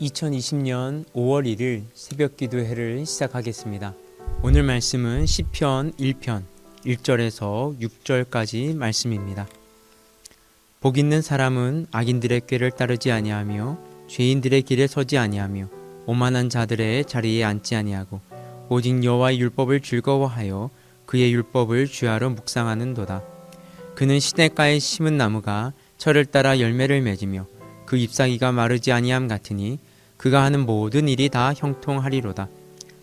2020년 5월 1일 새벽기도회를 시작하겠습니다. 오늘 말씀은 시편 1편 1절에서 6절까지 말씀입니다. 복 있는 사람은 악인들의 꾀를 따르지 아니하며 죄인들의 길에 서지 아니하며 오만한 자들의 자리에 앉지 아니하고 오직 여호와의 율법을 즐거워하여 그의 율법을 주야로 묵상하는도다. 그는 시냇가에 심은 나무가 철을 따라 열매를 맺으며 그 잎사귀가 마르지 아니함 같으니 그가 하는 모든 일이 다 형통하리로다.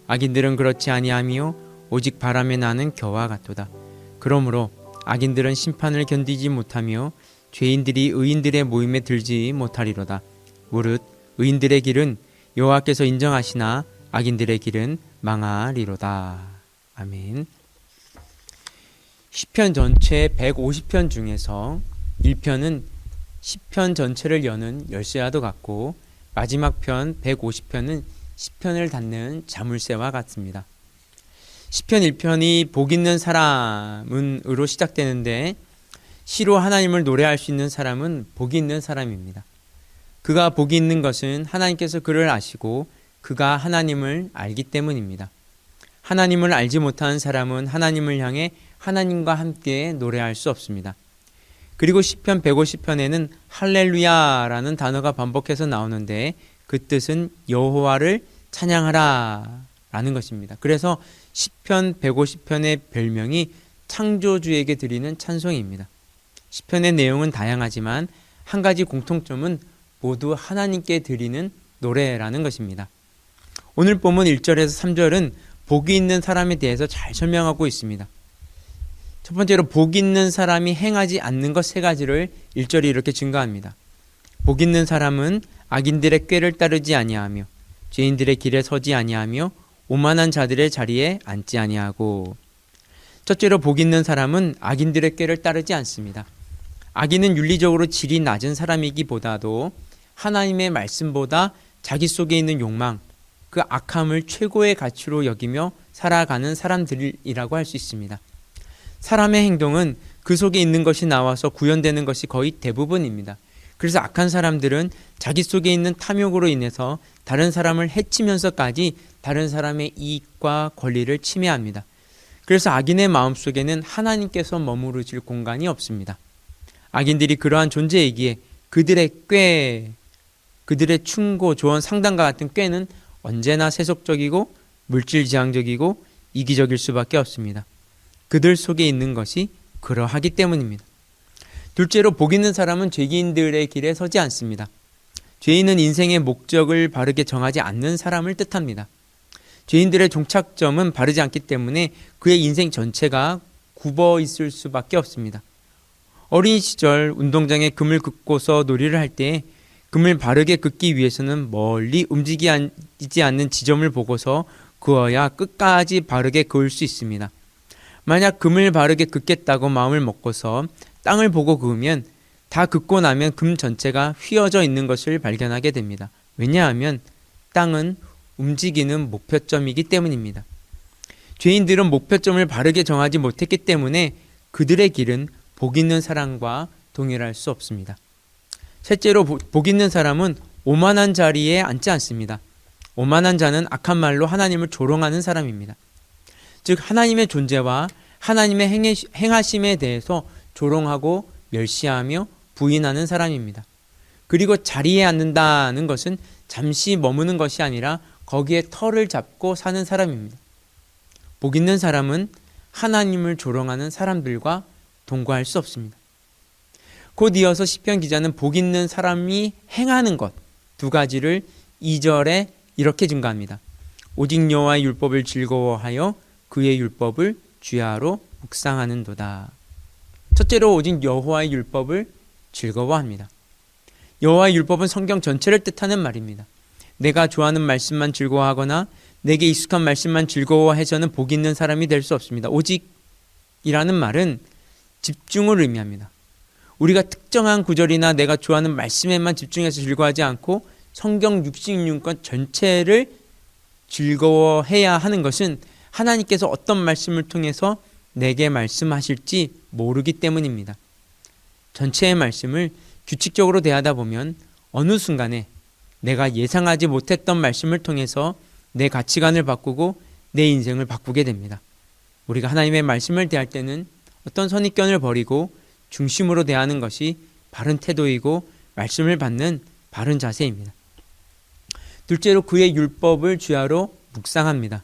악인들은 그렇지 아니하며 오직 바람에 나는 겨와 같도다. 그러므로 악인들은 심판을 견디지 못하며 죄인들이 의인들의 모임에 들지 못하리로다. 무릇 의인들의 길은 여호와께서 인정하시나 악인들의 길은 망하리로다. 아멘. 시편 전체 150편 중에서 1편은 시편 전체를 여는 열쇠와도 같고 마지막 편 150편은 시편을 닫는 자물쇠와 같습니다. 시편 1편이 복 있는 사람은으로 시작되는데 시로 하나님을 노래할 수 있는 사람은 복이 있는 사람입니다. 그가 복이 있는 것은 하나님께서 그를 아시고 그가 하나님을 알기 때문입니다. 하나님을 알지 못하는 사람은 하나님을 향해 하나님과 함께 노래할 수 없습니다. 그리고 시편 150편에는 할렐루야라는 단어가 반복해서 나오는데 그 뜻은 여호와를 찬양하라 라는 것입니다. 그래서 시편 150편의 별명이 창조주에게 드리는 찬송입니다. 시편의 내용은 다양하지만 한 가지 공통점은 모두 하나님께 드리는 노래라는 것입니다. 오늘 본문 1절에서 3절은 복이 있는 사람에 대해서 잘 설명하고 있습니다. 첫 번째로 복 있는 사람이 행하지 않는 것 세 가지를 1절이 이렇게 증거합니다. 복 있는 사람은 악인들의 꾀를 따르지 아니하며 죄인들의 길에 서지 아니하며 오만한 자들의 자리에 앉지 아니하고. 첫째로 복 있는 사람은 악인들의 꾀를 따르지 않습니다. 악인은 윤리적으로 질이 낮은 사람이기보다도 하나님의 말씀보다 자기 속에 있는 욕망, 그 악함을 최고의 가치로 여기며 살아가는 사람들이라고 할 수 있습니다. 사람의 행동은 그 속에 있는 것이 나와서 구현되는 것이 거의 대부분입니다. 그래서 악한 사람들은 자기 속에 있는 탐욕으로 인해서 다른 사람을 해치면서까지 다른 사람의 이익과 권리를 침해합니다. 그래서 악인의 마음속에는 하나님께서 머무르실 공간이 없습니다. 악인들이 그러한 존재이기에 그들의 꾀, 그들의 충고, 조언, 상담과 같은 꾀는 언제나 세속적이고 물질지향적이고 이기적일 수밖에 없습니다. 그들 속에 있는 것이 그러하기 때문입니다. 둘째로 복 있는 사람은 죄인들의 길에 서지 않습니다. 죄인은 인생의 목적을 바르게 정하지 않는 사람을 뜻합니다. 죄인들의 종착점은 바르지 않기 때문에 그의 인생 전체가 굽어 있을 수밖에 없습니다. 어린 시절 운동장에 금을 긋고서 놀이를 할 때 금을 바르게 긋기 위해서는 멀리 움직이지 않는 지점을 보고서 그어야 끝까지 바르게 그을 수 있습니다. 만약 금을 바르게 긋겠다고 마음을 먹고서 땅을 보고 그으면 다 긋고 나면 금 전체가 휘어져 있는 것을 발견하게 됩니다. 왜냐하면 땅은 움직이는 목표점이기 때문입니다. 죄인들은 목표점을 바르게 정하지 못했기 때문에 그들의 길은 복 있는 사람과 동일할 수 없습니다. 셋째로 복 있는 사람은 오만한 자리에 앉지 않습니다. 오만한 자는 악한 말로 하나님을 조롱하는 사람입니다. 즉 하나님의 존재와 하나님의 행하심에 대해서 조롱하고 멸시하며 부인하는 사람입니다. 그리고 자리에 앉는다는 것은 잠시 머무는 것이 아니라 거기에 털을 잡고 사는 사람입니다. 복 있는 사람은 하나님을 조롱하는 사람들과 동거할 수 없습니다. 곧 이어서 시편 기자는 복 있는 사람이 행하는 것 두 가지를 2절에 이렇게 증가합니다. 오직 여호와의 율법을 즐거워하여 그의 율법을 주야로 묵상하는도다. 첫째로 오직 여호와의 율법을 즐거워합니다. 여호와의 율법은 성경 전체를 뜻하는 말입니다. 내가 좋아하는 말씀만 즐거워하거나 내게 익숙한 말씀만 즐거워해서는 복 있는 사람이 될 수 없습니다. 오직이라는 말은 집중을 의미합니다. 우리가 특정한 구절이나 내가 좋아하는 말씀에만 집중해서 즐거워하지 않고 성경 66권 전체를 즐거워해야 하는 것은 하나님께서 어떤 말씀을 통해서 내게 말씀하실지 모르기 때문입니다. 전체의 말씀을 규칙적으로 대하다 보면 어느 순간에 내가 예상하지 못했던 말씀을 통해서 내 가치관을 바꾸고 내 인생을 바꾸게 됩니다. 우리가 하나님의 말씀을 대할 때는 어떤 선입견을 버리고 중심으로 대하는 것이 바른 태도이고 말씀을 받는 바른 자세입니다. 둘째로 그의 율법을 주야로 묵상합니다.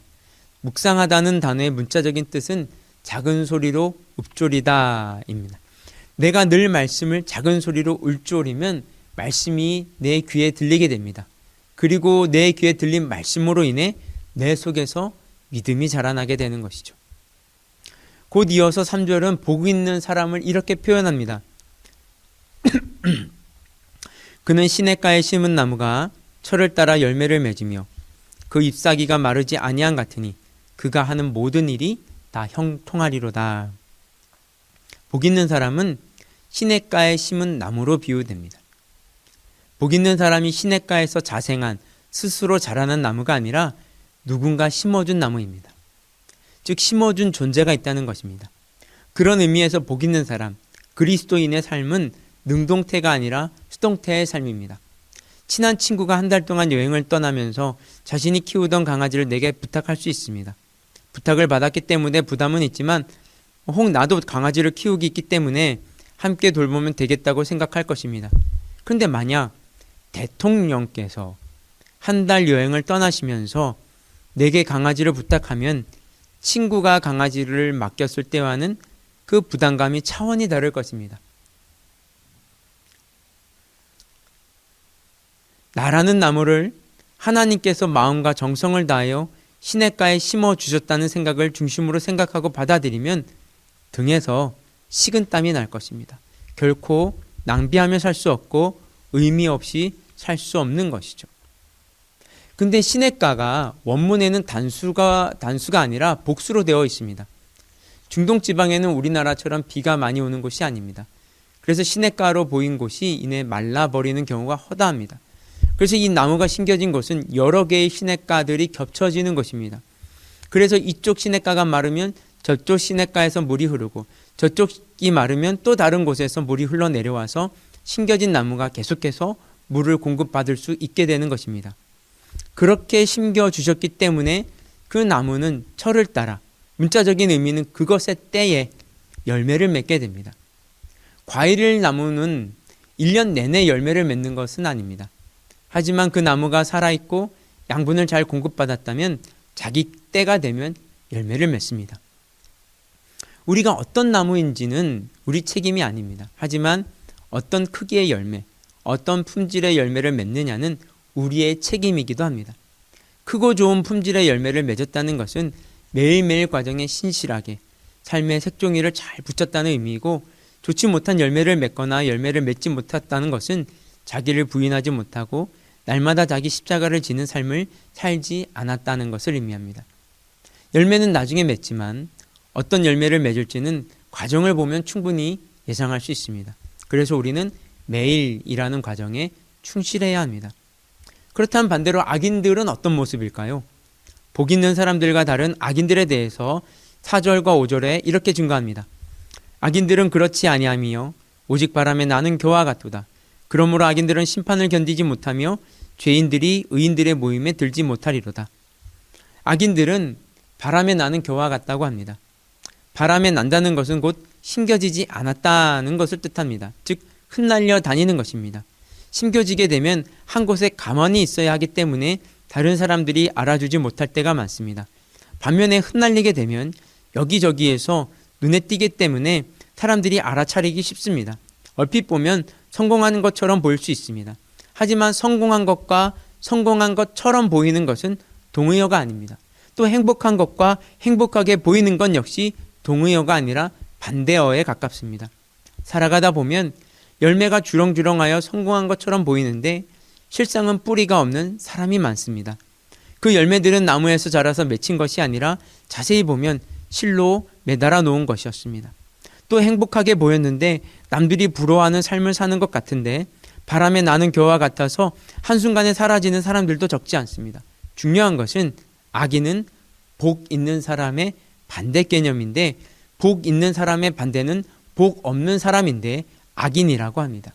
묵상하다는 단어의 문자적인 뜻은 작은 소리로 읊조리다입니다. 내가 늘 말씀을 작은 소리로 읊조리면 말씀이 내 귀에 들리게 됩니다. 그리고 내 귀에 들린 말씀으로 인해 내 속에서 믿음이 자라나게 되는 것이죠. 곧 이어서 3절은 복 있는 사람을 이렇게 표현합니다. 그는 시냇가에 심은 나무가 철을 따라 열매를 맺으며 그 잎사귀가 마르지 아니한 같으니 그가 하는 모든 일이 다 형통하리로다. 복 있는 사람은 시냇가에 심은 나무로 비유됩니다. 복 있는 사람이 시냇가에서 자생한 스스로 자라는 나무가 아니라 누군가 심어준 나무입니다. 즉 심어준 존재가 있다는 것입니다. 그런 의미에서 복 있는 사람, 그리스도인의 삶은 능동태가 아니라 수동태의 삶입니다. 친한 친구가 한 달 동안 여행을 떠나면서 자신이 키우던 강아지를 내게 부탁할 수 있습니다. 부탁을 받았기 때문에 부담은 있지만 혹 나도 강아지를 키우기 있기 때문에 함께 돌보면 되겠다고 생각할 것입니다. 그런데 만약 대통령께서 한 달 여행을 떠나시면서 내게 강아지를 부탁하면 친구가 강아지를 맡겼을 때와는 그 부담감이 차원이 다를 것입니다. 나라는 나무를 하나님께서 마음과 정성을 다하여 시냇가에 심어 주셨다는 생각을 중심으로 생각하고 받아들이면 등에서 식은땀이 날 것입니다. 결코 낭비하며 살 수 없고 의미 없이 살 수 없는 것이죠. 근데 시냇가가 원문에는 단수가 아니라 복수로 되어 있습니다. 중동 지방에는 우리나라처럼 비가 많이 오는 곳이 아닙니다. 그래서 시냇가로 보인 곳이 이내 말라버리는 경우가 허다합니다. 그래서 이 나무가 심겨진 곳은 여러 개의 시냇가들이 겹쳐지는 것입니다. 그래서 이쪽 시냇가가 마르면 저쪽 시냇가에서 물이 흐르고 저쪽이 마르면 또 다른 곳에서 물이 흘러내려와서 심겨진 나무가 계속해서 물을 공급받을 수 있게 되는 것입니다. 그렇게 심겨주셨기 때문에 그 나무는 철을 따라 문자적인 의미는 그것의 때에 열매를 맺게 됩니다. 과일 나무는 1년 내내 열매를 맺는 것은 아닙니다. 하지만 그 나무가 살아있고 양분을 잘 공급받았다면 자기 때가 되면 열매를 맺습니다. 우리가 어떤 나무인지는 우리 책임이 아닙니다. 하지만 어떤 크기의 열매, 어떤 품질의 열매를 맺느냐는 우리의 책임이기도 합니다. 크고 좋은 품질의 열매를 맺었다는 것은 매일매일 과정에 신실하게 삶의 색종이를 잘 붙였다는 의미이고, 좋지 못한 열매를 맺거나 열매를 맺지 못했다는 것은 자기를 부인하지 못하고 날마다 자기 십자가를 지는 삶을 살지 않았다는 것을 의미합니다. 열매는 나중에 맺지만 어떤 열매를 맺을지는 과정을 보면 충분히 예상할 수 있습니다. 그래서 우리는 매일 일하는 과정에 충실해야 합니다. 그렇다면 반대로 악인들은 어떤 모습일까요? 복 있는 사람들과 다른 악인들에 대해서 4절과 5절에 이렇게 증거합니다. 악인들은 그렇지 아니하며 오직 바람에 나는 겨와 같도다. 그러므로 악인들은 심판을 견디지 못하며 죄인들이 의인들의 모임에 들지 못하리로다. 악인들은 바람에 나는 겨와 같다고 합니다. 바람에 난다는 것은 곧 심겨지지 않았다는 것을 뜻합니다. 즉 흩날려 다니는 것입니다. 심겨지게 되면 한 곳에 가만히 있어야 하기 때문에 다른 사람들이 알아주지 못할 때가 많습니다. 반면에 흩날리게 되면 여기저기에서 눈에 띄기 때문에 사람들이 알아차리기 쉽습니다. 얼핏 보면 성공하는 것처럼 보일 수 있습니다. 하지만 성공한 것과 성공한 것처럼 보이는 것은 동의어가 아닙니다. 또 행복한 것과 행복하게 보이는 건 역시 동의어가 아니라 반대어에 가깝습니다. 살아가다 보면 열매가 주렁주렁하여 성공한 것처럼 보이는데 실상은 뿌리가 없는 사람이 많습니다. 그 열매들은 나무에서 자라서 맺힌 것이 아니라 자세히 보면 실로 매달아 놓은 것이었습니다. 또 행복하게 보였는데 남들이 부러워하는 삶을 사는 것 같은데 바람에 나는 겨와 같아서 한순간에 사라지는 사람들도 적지 않습니다. 중요한 것은 악인은 복 있는 사람의 반대 개념인데, 복 있는 사람의 반대는 복 없는 사람인데 악인이라고 합니다.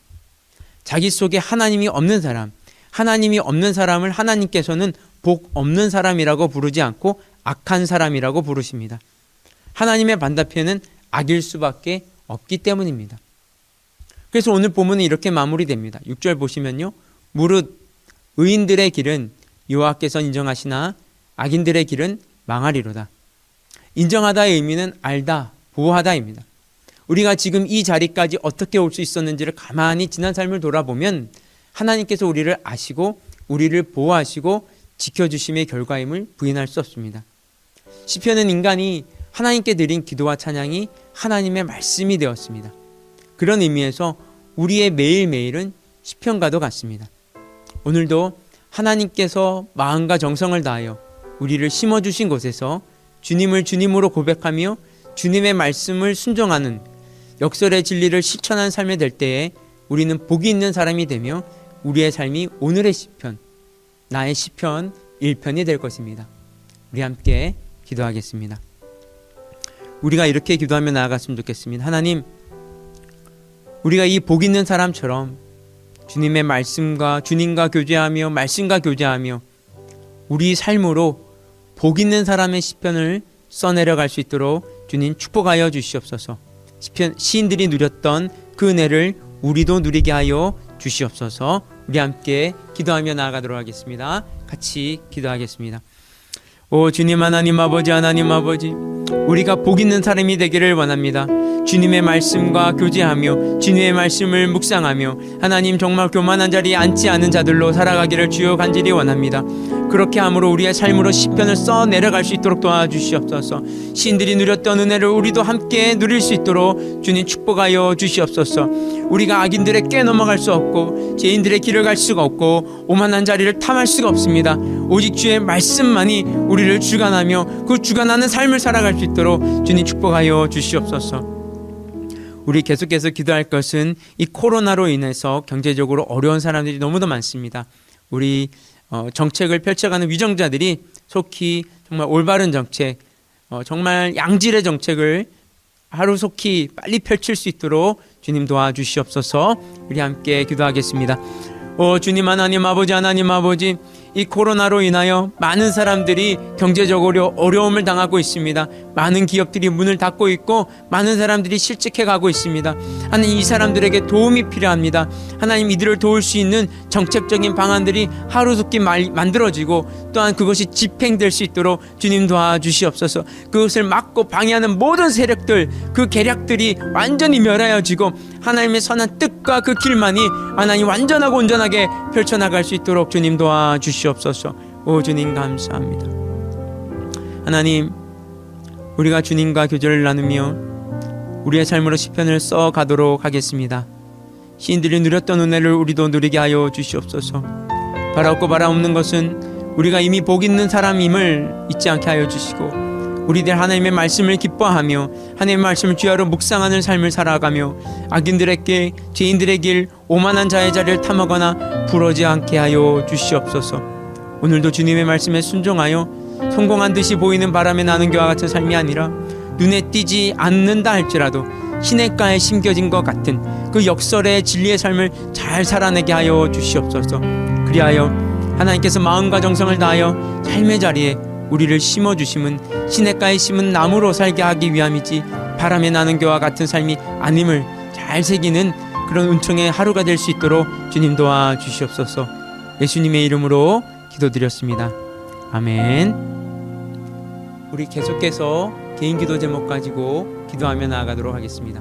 자기 속에 하나님이 없는 사람, 하나님이 없는 사람을 하나님께서는 복 없는 사람이라고 부르지 않고 악한 사람이라고 부르십니다. 하나님의 반대편은 악일 수밖에 없기 때문입니다. 그래서 오늘 본문은 이렇게 마무리됩니다. 6절 보시면요. 무릇 의인들의 길은 여호와께서 인정하시나 악인들의 길은 망하리로다. 인정하다의 의미는 알다, 보호하다입니다. 우리가 지금 이 자리까지 어떻게 올 수 있었는지를 가만히 지난 삶을 돌아보면 하나님께서 우리를 아시고 우리를 보호하시고 지켜주심의 결과임을 부인할 수 없습니다. 시편은 인간이 하나님께 드린 기도와 찬양이 하나님의 말씀이 되었습니다. 그런 의미에서 우리의 매일매일은 시편과도 같습니다. 오늘도 하나님께서 마음과 정성을 다하여 우리를 심어주신 곳에서 주님을 주님으로 고백하며 주님의 말씀을 순종하는 역설의 진리를 실천하는 삶이 될 때에 우리는 복이 있는 사람이 되며 우리의 삶이 오늘의 시편, 나의 시편 1편이 될 것입니다. 우리 함께 기도하겠습니다. 우리가 이렇게 기도하며 나아갔으면 좋겠습니다. 하나님, 우리가 이 복 있는 사람처럼 주님의 말씀과 주님과 교제하며 말씀과 교제하며 우리 삶으로 복 있는 사람의 시편을 써내려갈 수 있도록 주님 축복하여 주시옵소서. 시인들이 누렸던 그 은혜를 우리도 누리게 하여 주시옵소서. 우리 함께 기도하며 나아가도록 하겠습니다. 같이 기도하겠습니다. 오 주님 하나님 아버지, 하나님 아버지, 우리가 복 있는 사람이 되기를 원합니다. 주님의 말씀과 교제하며 주님의 말씀을 묵상하며 하나님 정말 교만한 자리에 앉지 않은 자들로 살아가기를 주여 간절히 원합니다. 그렇게 함으로 우리의 삶으로 시편을 써 내려갈 수 있도록 도와주시옵소서. 시인들이 누렸던 은혜를 우리도 함께 누릴 수 있도록 주님 축복하여 주시옵소서. 우리가 악인들의 깨 넘어갈 수 없고 죄인들의 길을 갈 수가 없고 오만한 자리를 탐할 수가 없습니다. 오직 주의 말씀만이 우리를 주관하며 그 주관하는 삶을 살아갈 수 있도록 주님 축복하여 주시옵소서. 우리 계속해서 기도할 것은 이 코로나로 인해서 경제적으로 어려운 사람들이 너무도 많습니다. 우리 정책을 펼쳐가는 위정자들이 속히 정말 올바른 정책, 정말 양질의 정책을 하루속히 빨리 펼칠 수 있도록 주님 도와주시옵소서. 우리 함께 기도하겠습니다. 주님 하나님 아버지, 하나님 아버지, 이 코로나로 인하여 많은 사람들이 경제적으로 어려움을 당하고 있습니다. 많은 기업들이 문을 닫고 있고 많은 사람들이 실직해 가고 있습니다. 하나님, 이 사람들에게 도움이 필요합니다. 하나님, 이들을 도울 수 있는 정책적인 방안들이 하루속히 만들어지고 또한 그것이 집행될 수 있도록 주님 도와주시옵소서. 그것을 막고 방해하는 모든 세력들, 그 계략들이 완전히 멸하여지고 하나님의 선한 뜻과 그 길만이 하나님 완전하고 온전하게 펼쳐나갈 수 있도록 주님 도와주시옵소서. 오 주님 감사합니다. 하나님, 우리가 주님과 교제를 나누며 우리의 삶으로 시편을 써가도록 하겠습니다. 시인들이 누렸던 은혜를 우리도 누리게 하여 주시옵소서. 바라옵고 바라옵는 것은 우리가 이미 복 있는 사람임을 잊지 않게 하여 주시고 우리들 하나님의 말씀을 기뻐하며 하나님의 말씀을 주야로 묵상하는 삶을 살아가며 악인들의 길, 죄인들의 길, 오만한 자의 자리를 탐하거나 부러지 않게 하여 주시옵소서. 오늘도 주님의 말씀에 순종하여 성공한 듯이 보이는 바람에 나는 겨와 같은 삶이 아니라 눈에 띄지 않는다 할지라도 시냇가에 심겨진 것 같은 그 역설의 진리의 삶을 잘 살아내게 하여 주시옵소서. 그리하여 하나님께서 마음과 정성을 다하여 삶의 자리에 우리를 심어주심은 시냇가에 심은 나무로 살게 하기 위함이지 바람에 나는 겨와 같은 삶이 아님을 잘 새기는 그런 은총의 하루가 될 수 있도록 주님 도와주시옵소서. 예수님의 이름으로 기도드렸습니다. 아멘. 우리 계속해서 개인 기도 제목 가지고 기도하며 나아가도록 하겠습니다.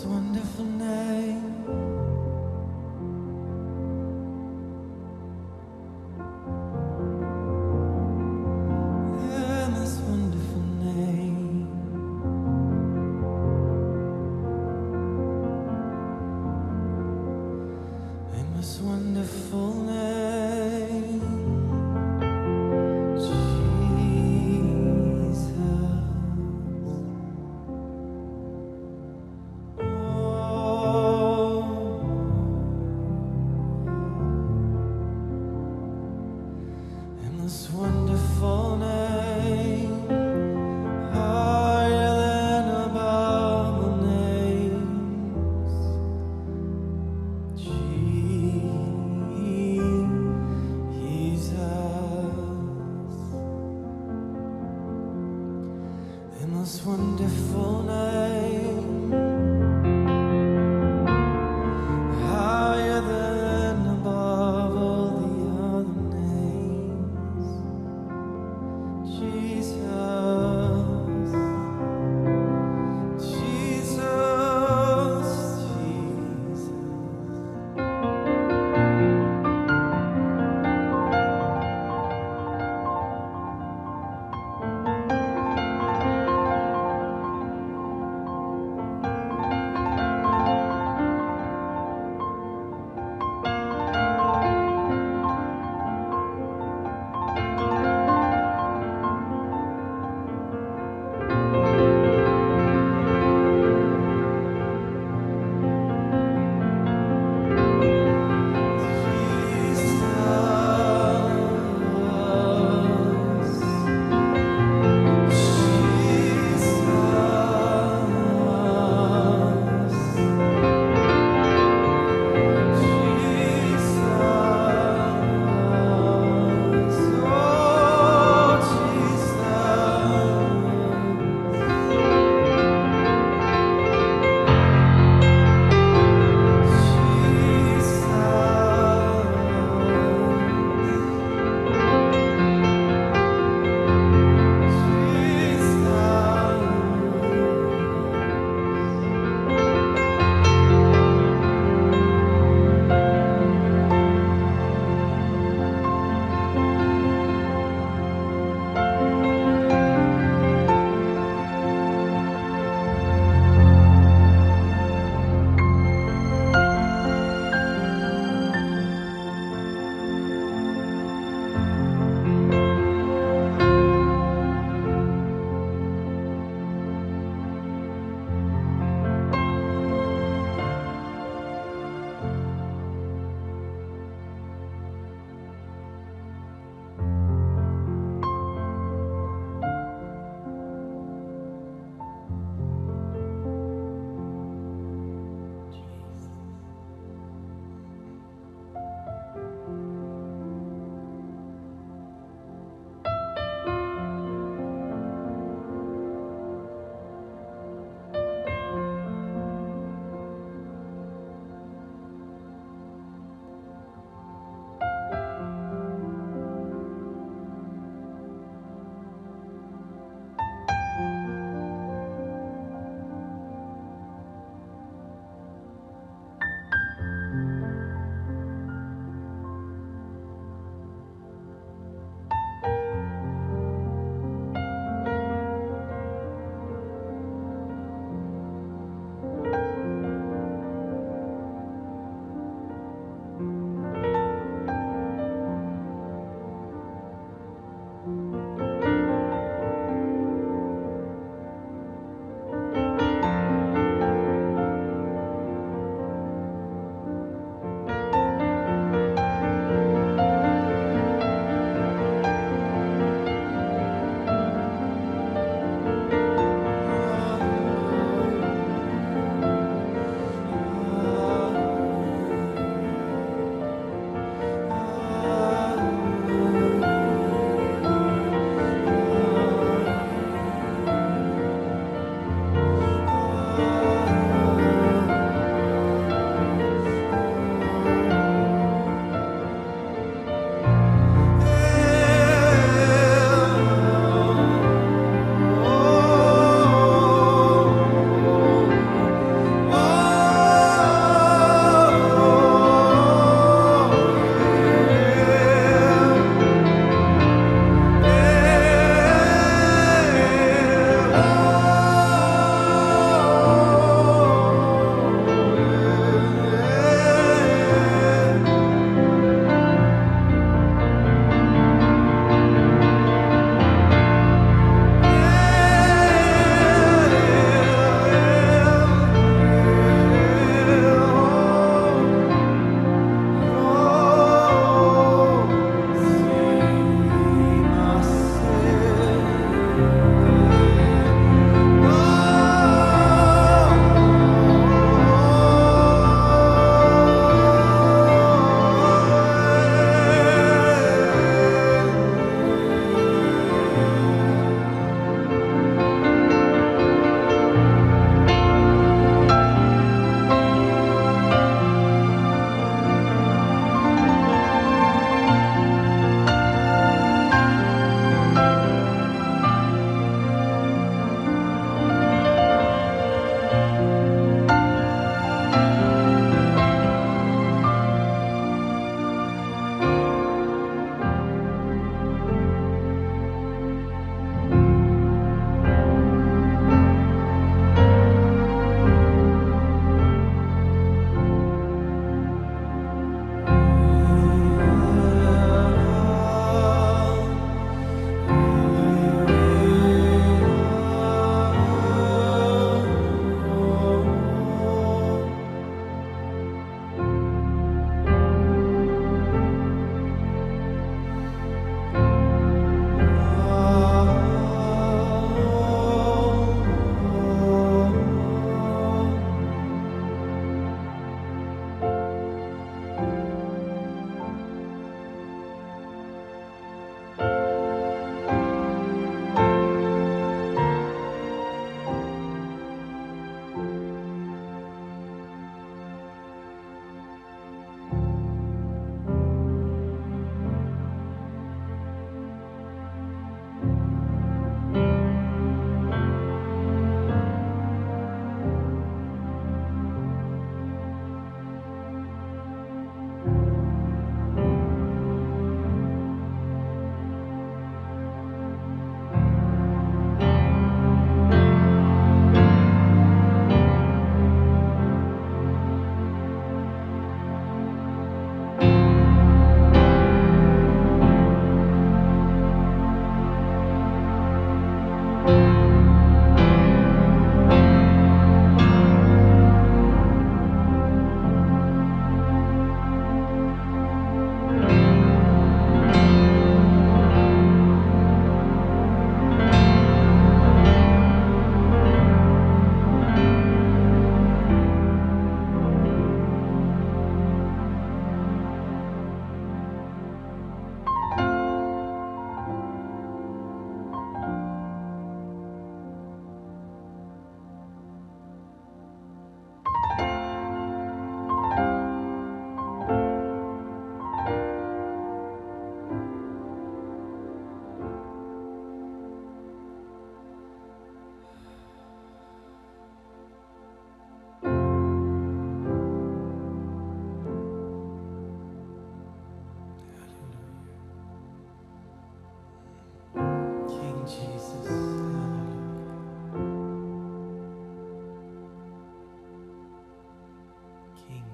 most wonderful name. The most wonderful name. The most wonderful name. Jesus. The most wonderful name, higher than above all names, Jesus.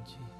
cheek.